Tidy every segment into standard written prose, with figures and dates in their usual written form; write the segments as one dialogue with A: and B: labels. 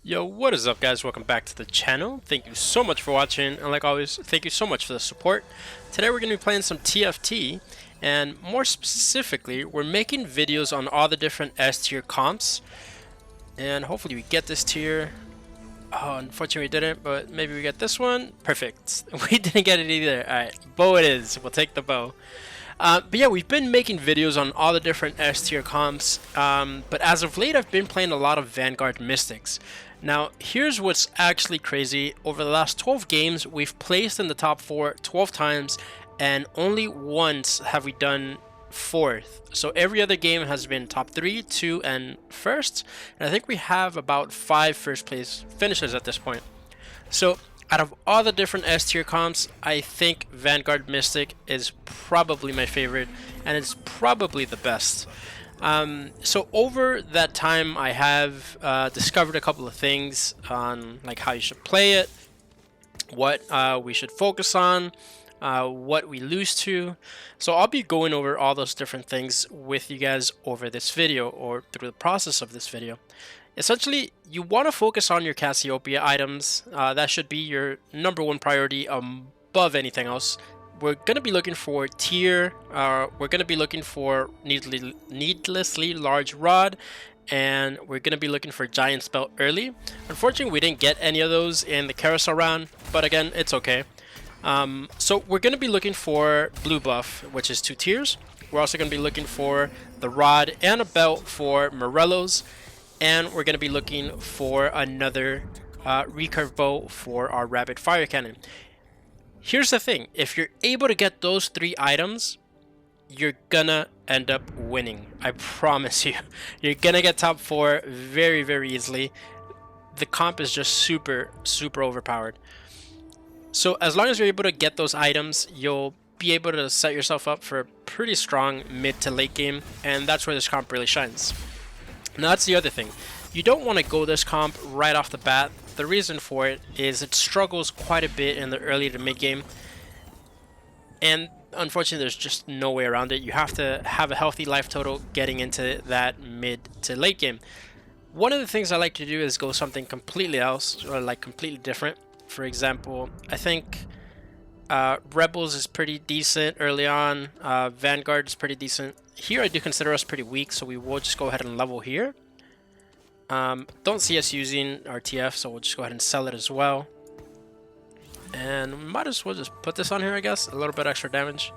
A: Yo, what is up guys? Welcome back to the channel. Thank you so much for watching, and like always, thank you so much for the support. Today we're going to be playing some TFT, and more specifically, we're making videos on all the different S tier comps, and hopefully we get this tier. Oh, unfortunately we didn't, but maybe we get this one. Perfect. We didn't get it either. Alright, bow it is. We'll take the bow. But yeah, we've been making videos on all the different S tier comps, but as of late I've been playing a lot of Vanguard Mystics. Now, here's what's actually crazy. Over the last 12 games, we've placed in the top 4 12 times, and only once have we done 4th. So every other game has been top 3, 2, and 1st. And I think we have about 5 first place finishes at this point. So out of all the different S tier comps, I think Vanguard Mystic is probably my favorite, and it's probably the best. So over that time, I have discovered a couple of things on like how you should play it, what we should focus on, what we lose to. So I'll be going over all those different things with you guys over this video, or through the process of this video. Essentially, you want to focus on your Cassiopeia items. That should be your #1 priority above anything else. We're going to be looking for tier, we're going to be looking for needlessly large rod, and we're going to be looking for giant spell early. Unfortunately, we didn't get any of those in the carousel round, but again, it's okay. So we're going to be looking for blue buff, which is 2 tiers. We're also going to be looking for the rod and a belt for Morellos, and we're going to be looking for another recurve bow for our rapid fire cannon. Here's the thing, if you're able to get those 3 items, you're gonna end up winning. I promise you. You're gonna get top 4 very, very easily. The comp is just super, super overpowered. So as long as you're able to get those items, you'll be able to set yourself up for a pretty strong mid to late game, and that's where this comp really shines. Now that's the other thing. You don't want to go this comp right off the bat. The reason for it is it struggles quite a bit in the early to mid game, and unfortunately there's just no way around it. You have to have a healthy life total getting into that mid to late game. One of the things I like to do is go something completely else, or like completely different. For example, I think Rebels is pretty decent early on. Vanguard is pretty decent. Here I do consider us pretty weak, so we will just go ahead and level here. Don't see us using our TF, so we'll just go ahead and sell it as well. And we might as well just put this on here, I guess. A little bit extra damage.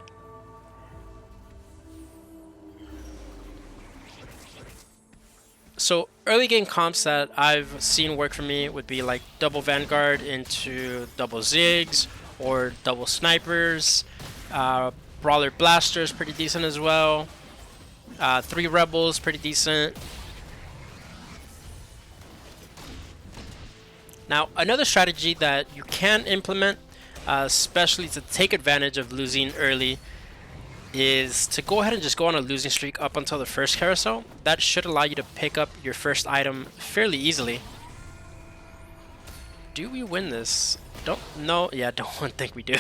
A: So early game comps that I've seen work for me would be like double Vanguard into double Ziggs, or double Snipers. Brawler Blaster is pretty decent as well. 3 Rebels, pretty decent. Now, another strategy that you can implement, especially to take advantage of losing early, is to go ahead and just go on a losing streak up until the first carousel. That should allow you to pick up your first item fairly easily. Do we win this? Don't know. Yeah, don't think we do.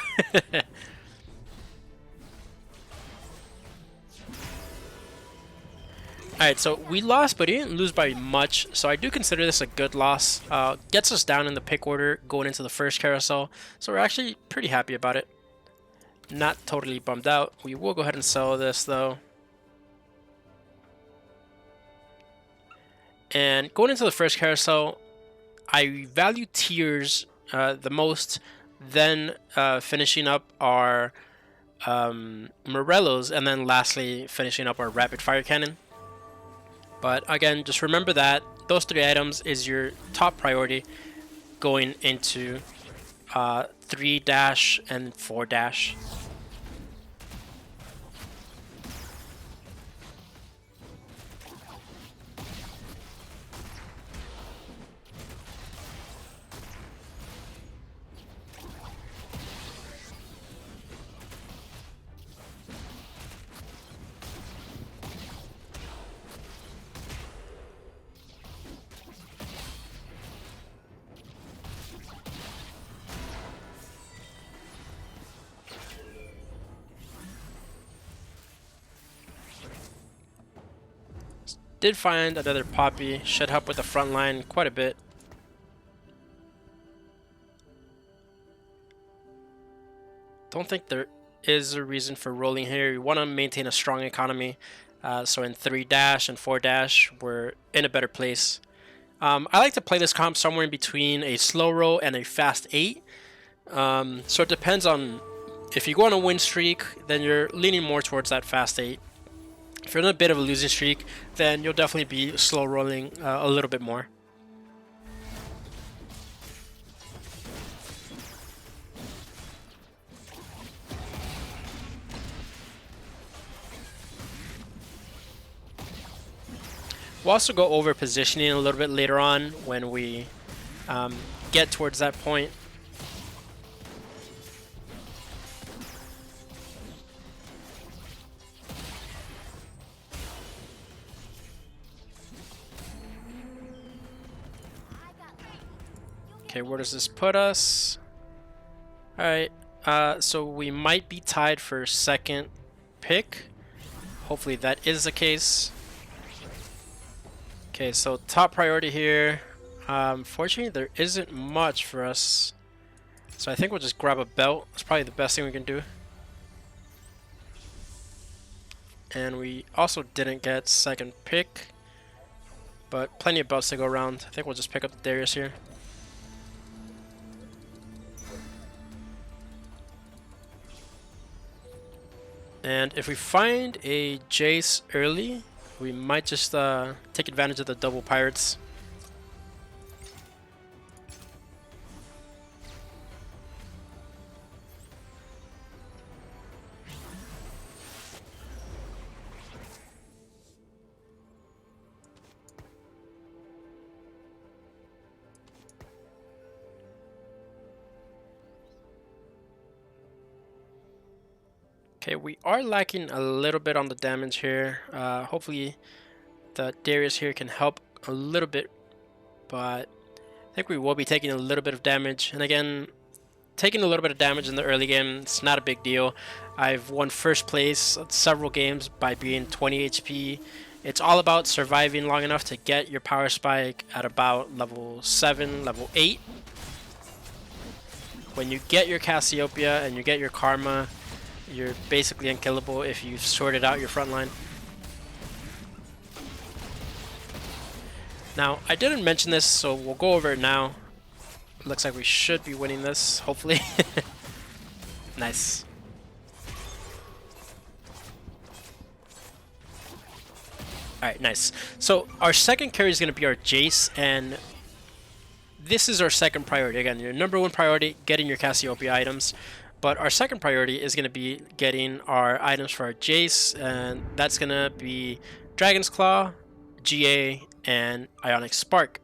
A: Alright, so we lost, but we didn't lose by much, so I do consider this a good loss. Gets us down in the pick order going into the first carousel, so we're actually pretty happy about it. Not totally bummed out. We will go ahead and sell this, though. And going into the first carousel, I value tiers the most, then finishing up our Morellos, and then lastly finishing up our rapid fire cannon. But again, just remember that those 3 items is your top priority going into 3- and 4-. Did find another Poppy, should help with the front line quite a bit. don't think there is a reason for rolling here. We want to maintain a strong economy. So in 3 dash and 4 dash, we're in a better place. I like to play this comp somewhere in between a slow roll and a fast 8. So it depends on if you go on a win streak, then you're leaning more towards that fast 8. If you're in a bit of a losing streak, then you'll definitely be slow rolling a little bit more. We'll also go over positioning a little bit later on when we get towards that point. Okay, where does this put us? Alright, so we might be tied for second pick. Hopefully that is the case. Okay, so top priority here. Fortunately, there isn't much for us. So I think we'll just grab a belt. It's probably the best thing we can do. And we also didn't get second pick. But plenty of belts to go around. I think we'll just pick up the Darius here. And if we find a Jace early, we might just take advantage of the double pirates. Okay, we are lacking a little bit on the damage here. Hopefully the Darius here can help a little bit, but I think we will be taking a little bit of damage. And again, taking a little bit of damage in the early game, it's not a big deal. I've won first place at several games by being 20 HP. It's all about surviving long enough to get your power spike at about level 7, level 8. When you get your Cassiopeia and you get your Karma, you're basically unkillable if you've sorted out your front line. Now, I didn't mention this, so we'll go over it now. Looks like we should be winning this, hopefully. Nice. Alright, nice. So our second carry is going to be our Jace, and this is our second priority. Again, your number one priority, getting your Cassiopeia items. But our second priority is going to be getting our items for our Jace, and that's going to be Dragon's Claw, GA, and Ionic Spark.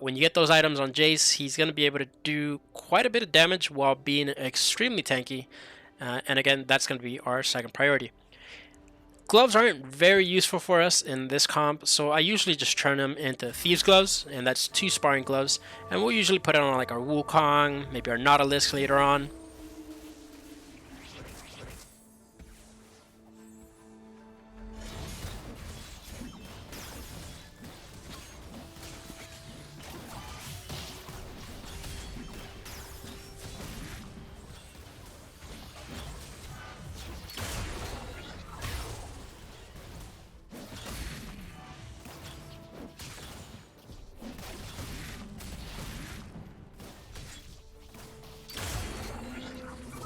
A: When you get those items on Jace, he's going to be able to do quite a bit of damage while being extremely tanky. And again, that's going to be our second priority. Gloves aren't very useful for us in this comp, so I usually just turn them into Thieves Gloves, and that's 2 sparring gloves. And we'll usually put it on like our Wukong, maybe our Nautilus later on.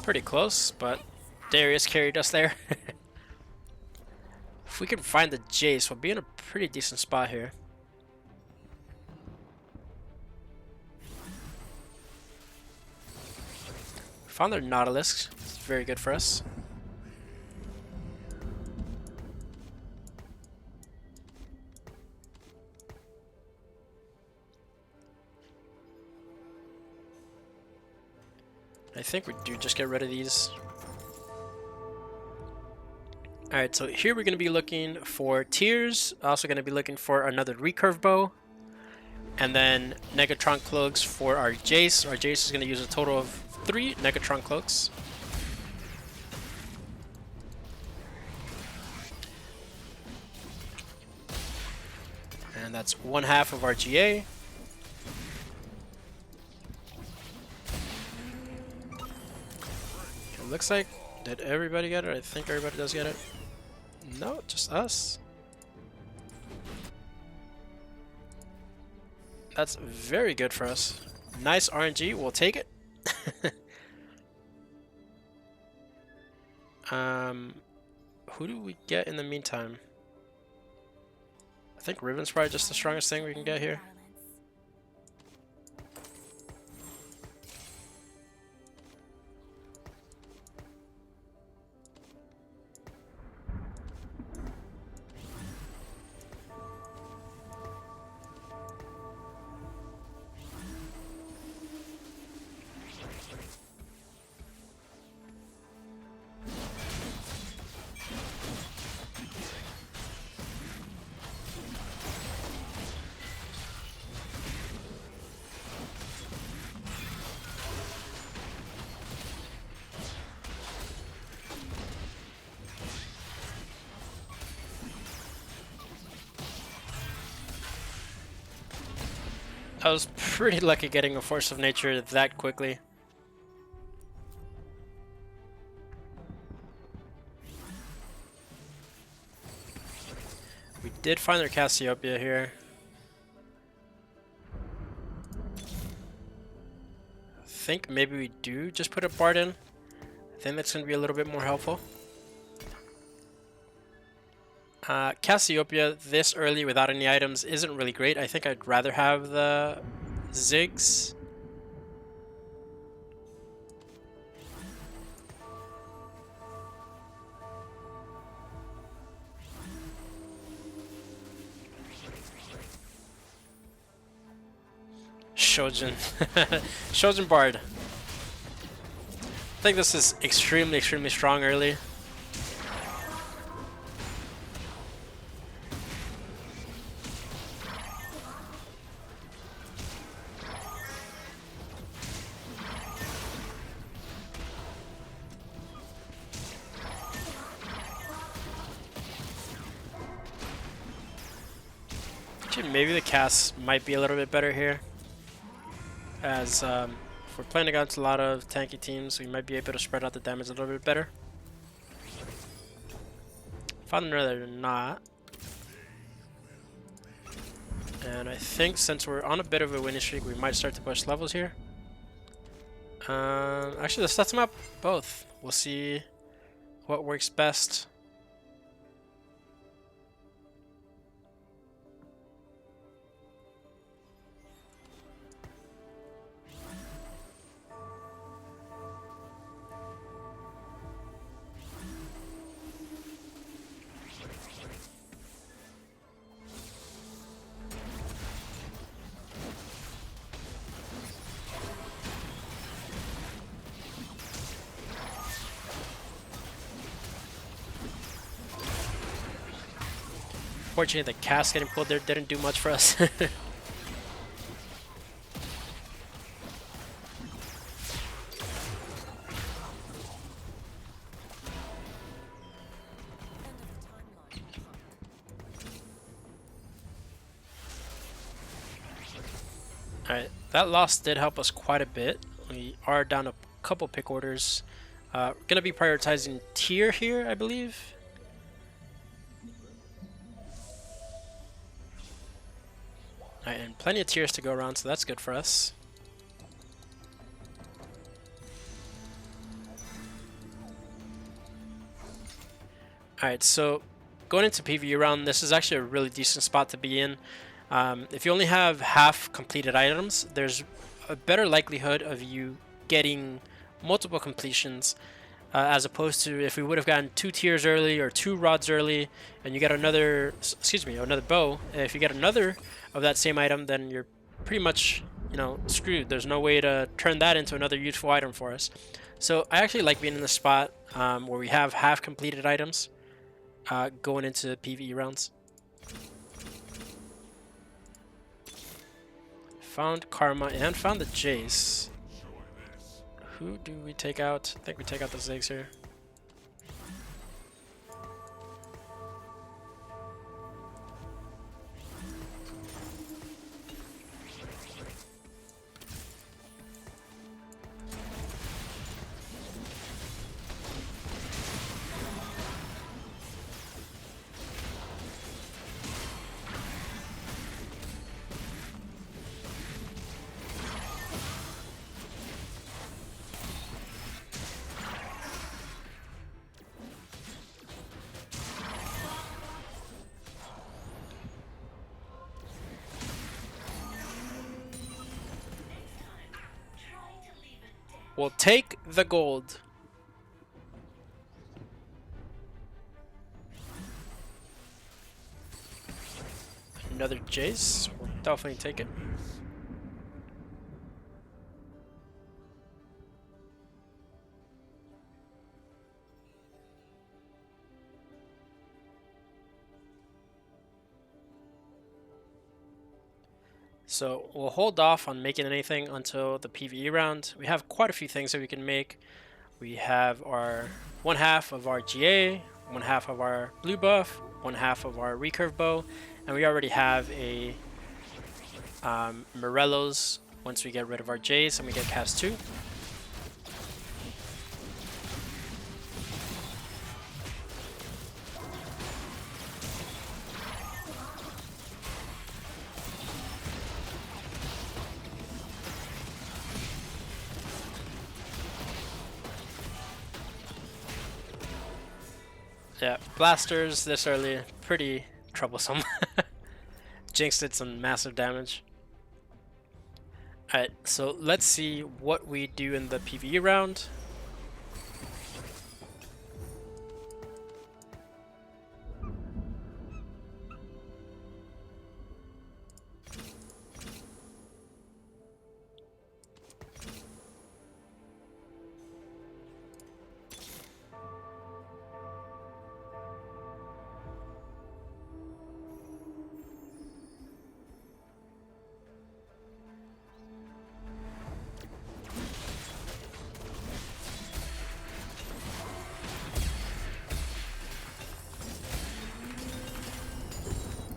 A: Pretty close, but Darius carried us there. If we can find the Jace, we'll be in a pretty decent spot here. Found their Nautilus. It's very good for us. I think we do just get rid of these. Alright, so here we're going to be looking for tiers. Also going to be looking for another recurve bow. And then Negatron cloaks for our Jace. Our Jace is going to use a total of 3 Negatron cloaks. And that's 1/2 of our GA. looks like, did everybody get it? I think everybody does get it. No, just us. That's very good for us. Nice RNG, we'll take it. Who do we get in the meantime? I think Riven's probably just the strongest thing we can get here. I was pretty lucky getting a Force of Nature that quickly. We did find their Cassiopeia here. I think maybe we do just put a Bard in. I think that's going to be a little bit more helpful. Cassiopeia this early without any items isn't really great. I think I'd rather have the Ziggs. Shojin. Shojin Bard. I think this is extremely strong early. Actually, maybe the cast might be a little bit better here. As if we're playing against a lot of tanky teams, we might be able to spread out the damage a little bit better. Found another knot. And I think since we're on a bit of a winning streak, we might start to push levels here. Actually, let's set them up both. We'll see what works best. Fortunately, the cast getting pulled there didn't do much for us. Alright, that loss did help us quite a bit. We are down a couple pick orders. We're going to be prioritizing tier here, I believe. Alright, and plenty of tiers to go around, so that's good for us. Alright, so going into PvE round, this is actually a really decent spot to be in. If you only have half completed items, there's a better likelihood of you getting multiple completions, as opposed to if we would have gotten 2 tiers early or 2 rods early, and you get another, another bow. If you get another of that same item, then you're pretty much, screwed. There's no way to turn that into another useful item for us. So I actually like being in the spot where we have half completed items going into PvE rounds. Found Karma and found the Jace. Who do we take out? I think we take out the Ziggs here. We'll take the gold. Another Jace. We'll definitely take it. So we'll hold off on making anything until the PvE round. We have quite a few things that we can make. We have our one half of our GA, one half of our blue buff, one half of our recurve bow, and we already have a Morello's once we get rid of our Jace and we get cast 2. Yeah, blasters this early, pretty troublesome. Jinx did some massive damage. Alright, so let's see what we do in the PvE round.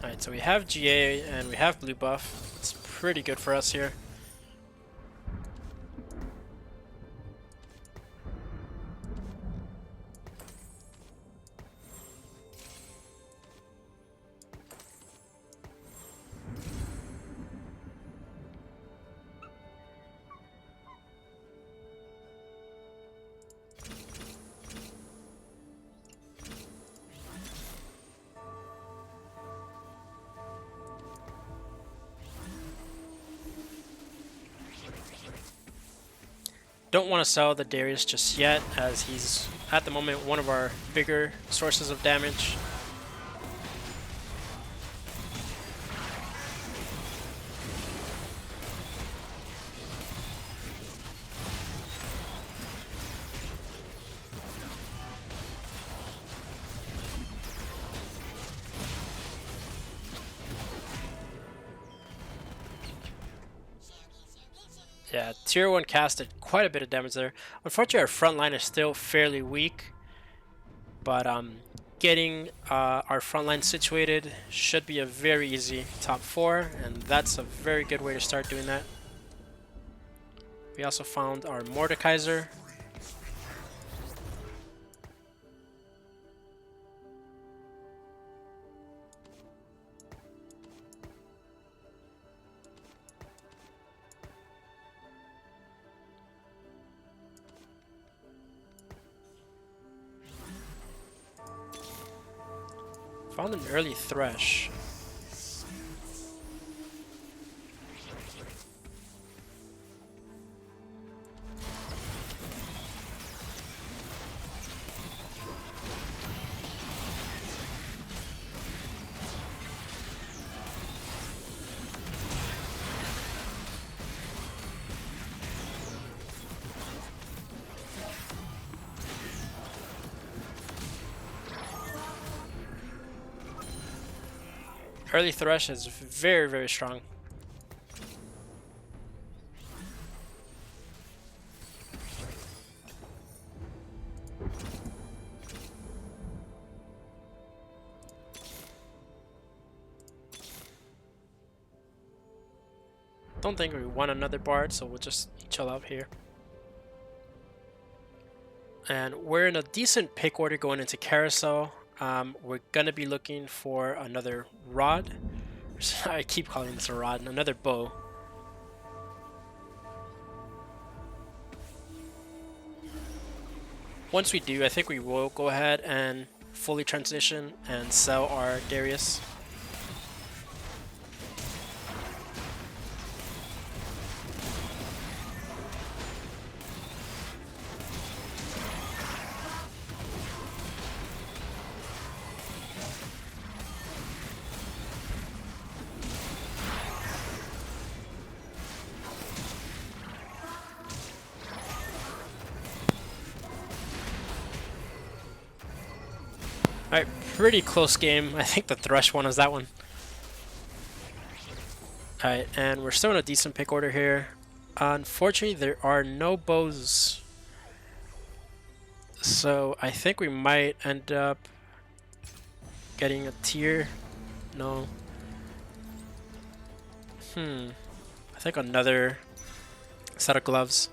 A: Alright, so we have GA and we have blue buff. It's pretty good for us here. Don't want to sell the Darius just yet, as he's at the moment one of our bigger sources of damage. Yeah, tier 1 casted quite a bit of damage there. Unfortunately, our front line is still fairly weak, but getting our front line situated should be a very easy top 4, and that's a very good way to start doing that. We also found our Mordekaiser. Found an early Thresh. Early Thresh is very, very strong. Don't think we want another Bard, so we'll just chill out here. And we're in a decent pick order going into Carousel. We're gonna be looking for another rod. I keep calling this a rod, another bow. Once we do, I think we will go ahead and fully transition and sell our Darius. Alright, pretty close game. I think the Thresh one is that one. Alright, and we're still in a decent pick order here. Unfortunately, there are no bows. So I think we might end up getting a tier. No. I think another set of gloves.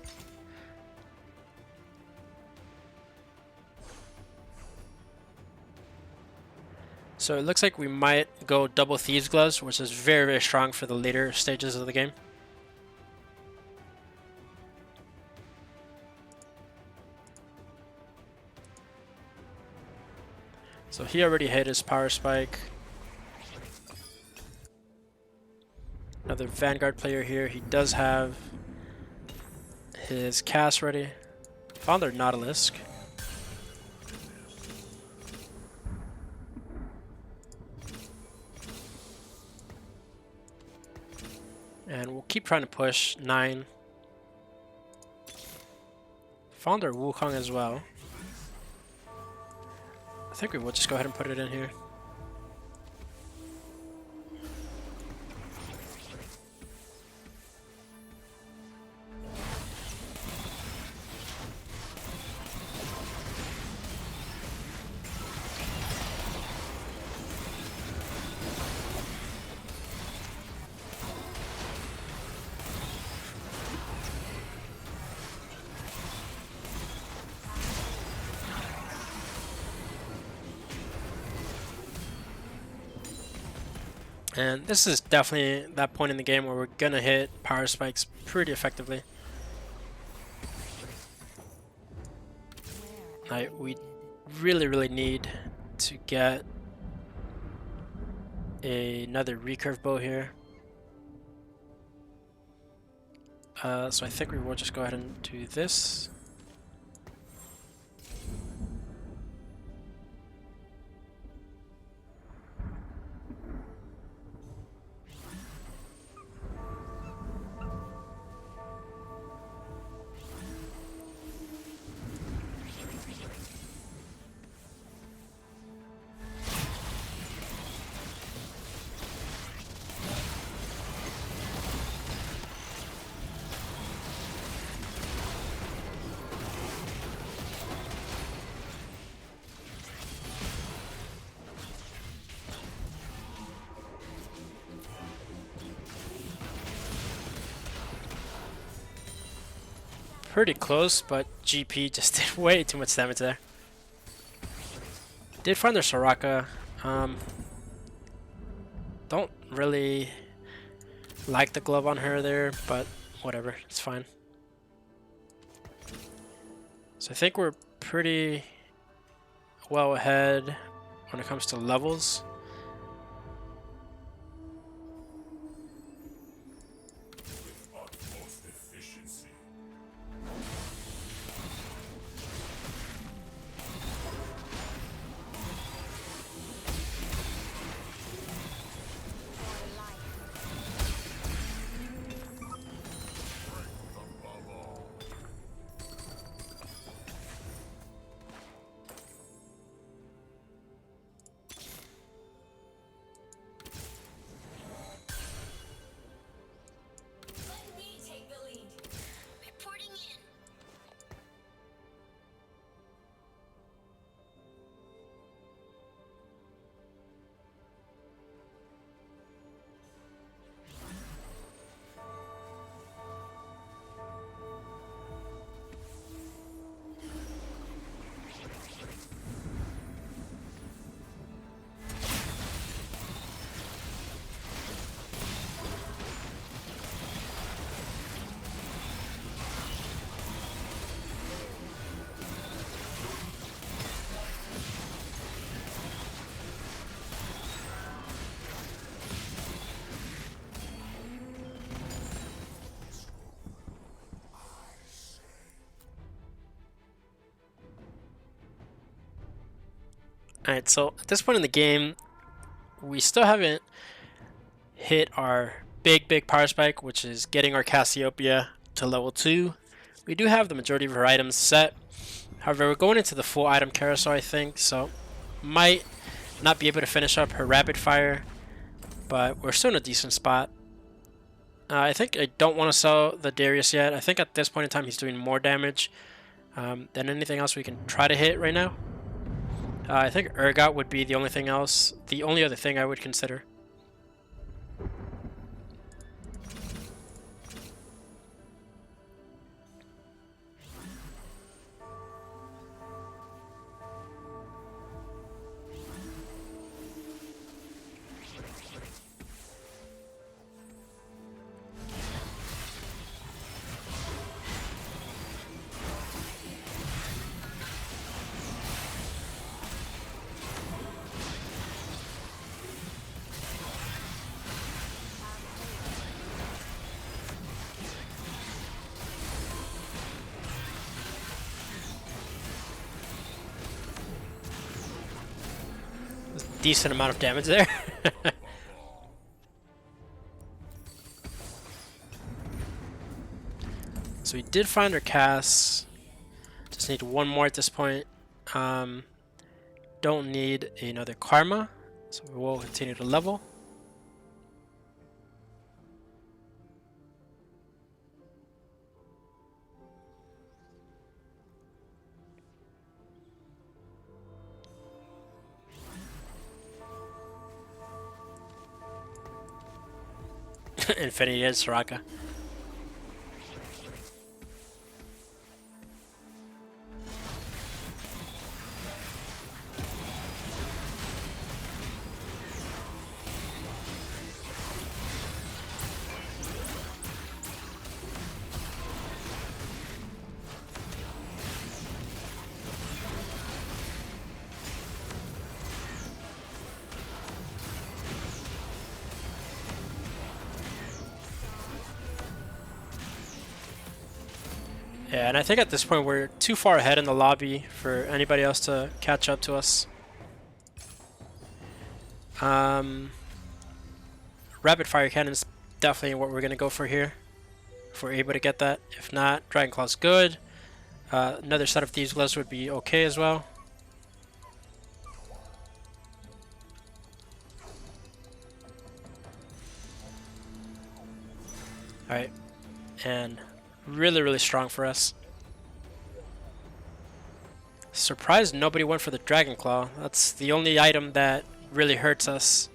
A: So it looks like we might go double Thieves Gloves, which is very, very strong for the later stages of the game. So he already hit his power spike. Another Vanguard player here. He does have his cast ready. Found their Nautilus. And we'll keep trying to push 9. Found our Wukong as well. I think we will just go ahead and put it in here. And this is definitely that point in the game where we're gonna hit power spikes pretty effectively. We really need to get another recurve bow here. So I think we will just go ahead and do this. Pretty close, but GP just did way too much damage there. Did find their Soraka. Don't really like the glove on her there, but whatever, it's fine. So I think we're pretty well ahead when it comes to levels. Alright, so at this point in the game, we still haven't hit our big power spike, which is getting our Cassiopeia to level 2. We do have the majority of her items set. However, we're going into the full item carousel, I think, so might not be able to finish up her rapid fire, but we're still in a decent spot. I think I don't want to sell the Darius yet. I think at this point in time he's doing more damage than anything else we can try to hit right now. I think Urgot would be the only other thing I would consider. Decent amount of damage there. So we did find our casts. Just need one more at this point. Don't need another karma, so we will continue to level. Infinity and Soraka. Yeah, and I think at this point we're too far ahead in the lobby for anybody else to catch up to us. Rapid fire cannon is definitely what we're gonna go for here, if we're able to get that. If not, Dragon Claw's good. Another set of Thieves' Gloves would be okay as well. Alright, and really strong for us. Surprised nobody went for the Dragon Claw. That's the only item that really hurts us.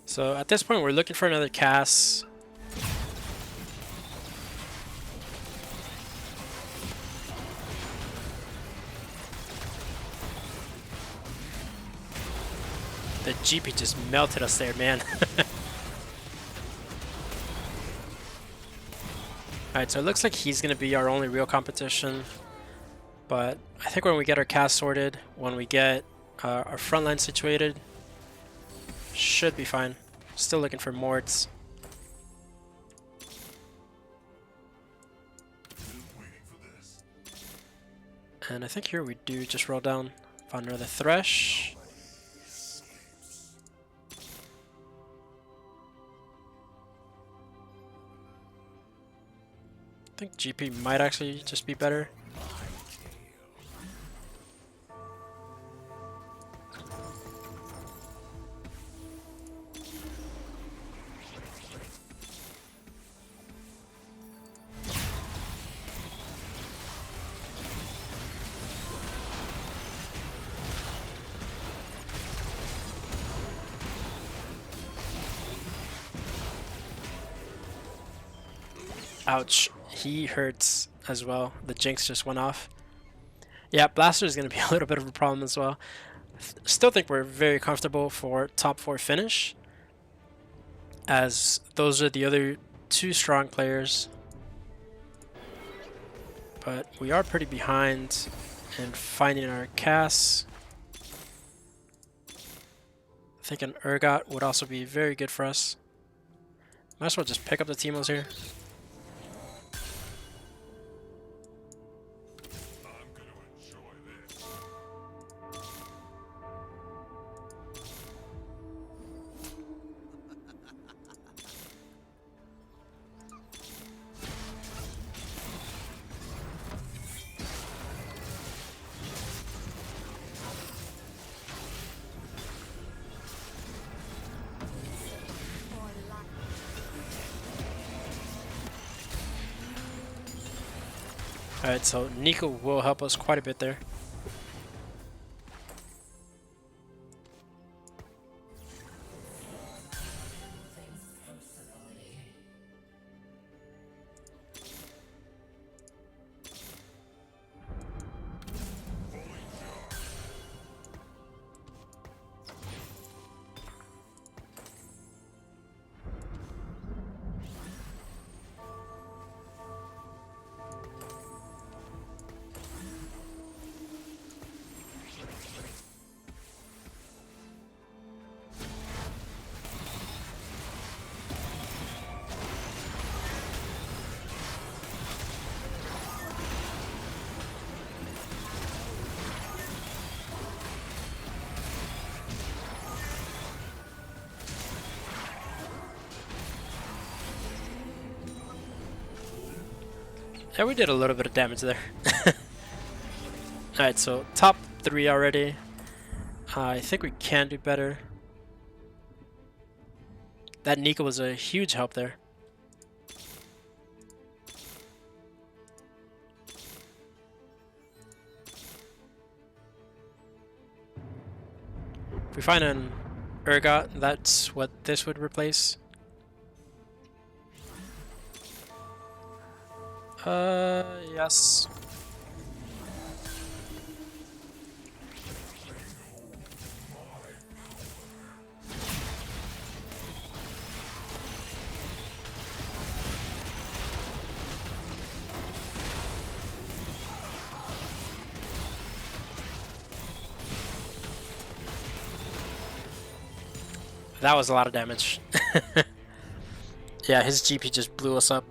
A: So at this point we're looking for another cast. The GP just melted us there, man. Alright, so it looks like he's going to be our only real competition. But I think when we get our cast sorted, when we get our front line situated, should be fine. Still looking for Morts. And I think here we do just roll down. Found another Thresh. I think GP might actually just be better. Ouch, he hurts as well. The Jinx just went off. Yeah, Blaster is going to be a little bit of a problem as well. Still think we're very comfortable for top 4 finish, as those are the other two strong players. But we are pretty behind in finding our casts. I think an Urgot would also be very good for us. Might as well just pick up the Teemos here. Alright, so Nico will help us quite a bit there. Yeah, we did a little bit of damage there. Alright, so top 3 already. I think we can do better. That Nico was a huge help there. If we find an Urgot, that's what this would replace. Yes. That was a lot of damage. Yeah, his GP just blew us up.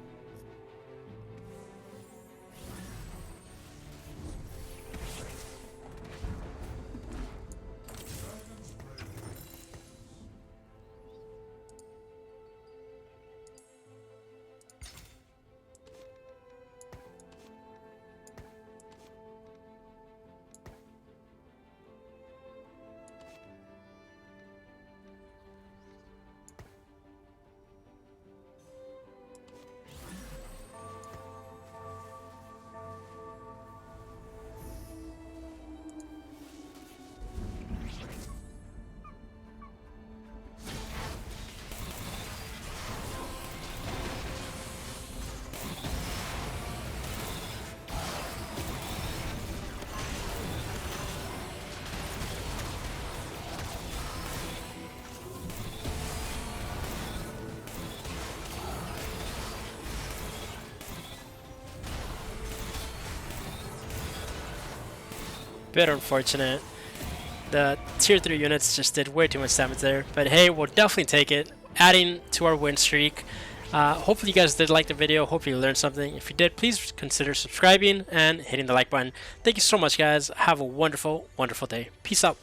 A: Bit unfortunate. The tier 3 units just did way too much damage there. But hey, we'll definitely take it. Adding to our win streak. Hopefully you guys did like the video. Hopefully you learned something. If you did, please consider subscribing and hitting the like button. Thank you so much, guys. Have a wonderful, wonderful day. Peace out.